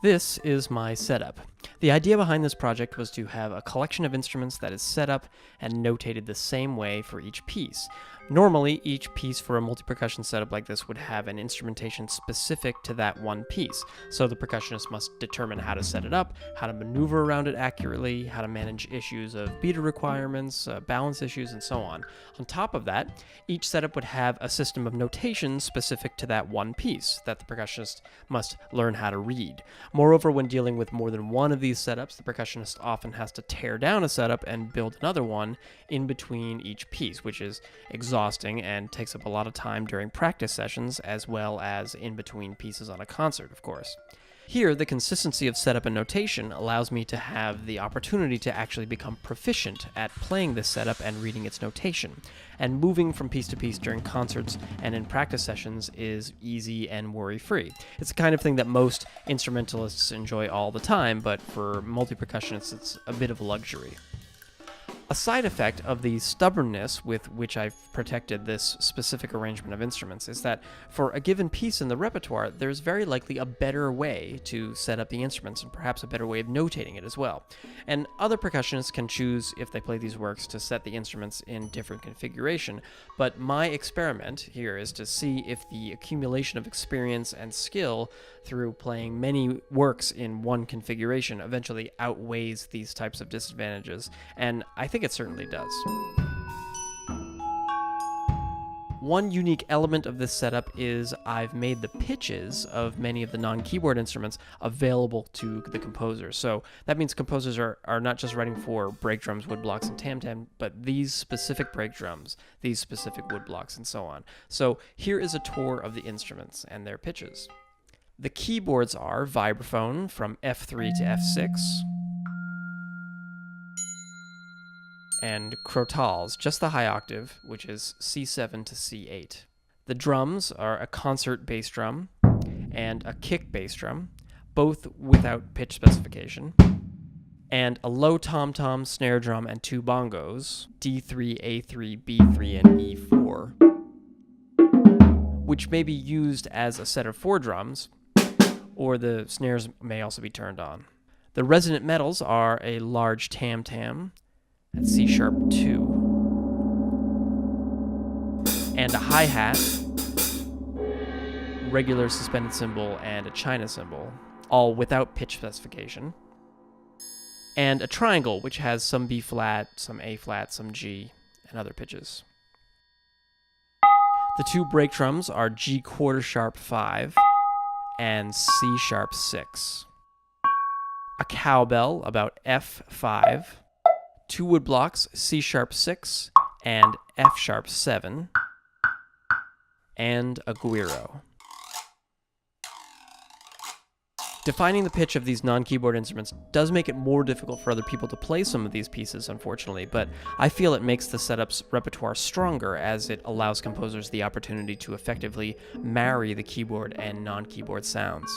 This is my setup. The idea behind this project was to have a collection of instruments that is set up and notated the same way for each piece. Normally, each piece for a multi-percussion setup like this would have an instrumentation specific to that one piece, so the percussionist must determine how to set it up, how to maneuver around it accurately, how to manage issues of beater requirements, balance issues, and so on. On top of that, each setup would have a system of notation specific to that one piece that the percussionist must learn how to read. Moreover, when dealing with more than one of these setups, the percussionist often has to tear down a setup and build another one in between each piece, which is exhausting and takes up a lot of time during practice sessions as well as in between pieces on a concert, of course. Here, the consistency of setup and notation allows me to have the opportunity to actually become proficient at playing this setup and reading its notation. And moving from piece to piece during concerts and in practice sessions is easy and worry-free. It's the kind of thing that most instrumentalists enjoy all the time, but for multi-percussionists, it's a bit of a luxury. A side effect of the stubbornness with which I've protected this specific arrangement of instruments is that for a given piece in the repertoire, there's very likely a better way to set up the instruments and perhaps a better way of notating it as well. And other percussionists can choose, if they play these works, to set the instruments in different configuration, but my experiment here is to see if the accumulation of experience and skill through playing many works in one configuration eventually outweighs these types of disadvantages, and I think it certainly does. One unique element of this setup is I've made the pitches of many of the non-keyboard instruments available to the composer. So that means composers are not just writing for break drums, wood blocks, and tam-tam, but these specific break drums, these specific wood blocks, and so on. So here is a tour of the instruments and their pitches. The keyboards are vibraphone from F3 to F6, and crotals, just the high octave, which is C7 to C8. The drums are a concert bass drum and a kick bass drum, both without pitch specification, and a low tom-tom snare drum and two bongos, D3, A3, B3, and E4, which may be used as a set of four drums, or the snares may also be turned on. The resonant metals are a large tam-tam at C-sharp 2, and a hi-hat, regular suspended cymbal, and a china cymbal, all without pitch specification, and a triangle, which has some B-flat, some A-flat, some G, and other pitches. The two break drums are G quarter sharp 5 and C sharp 6. A cowbell, about F5, two wood blocks, C sharp 6 and F sharp 7, and a guiro. Defining the pitch of these non-keyboard instruments does make it more difficult for other people to play some of these pieces, unfortunately, but I feel it makes the setup's repertoire stronger as it allows composers the opportunity to effectively marry the keyboard and non-keyboard sounds.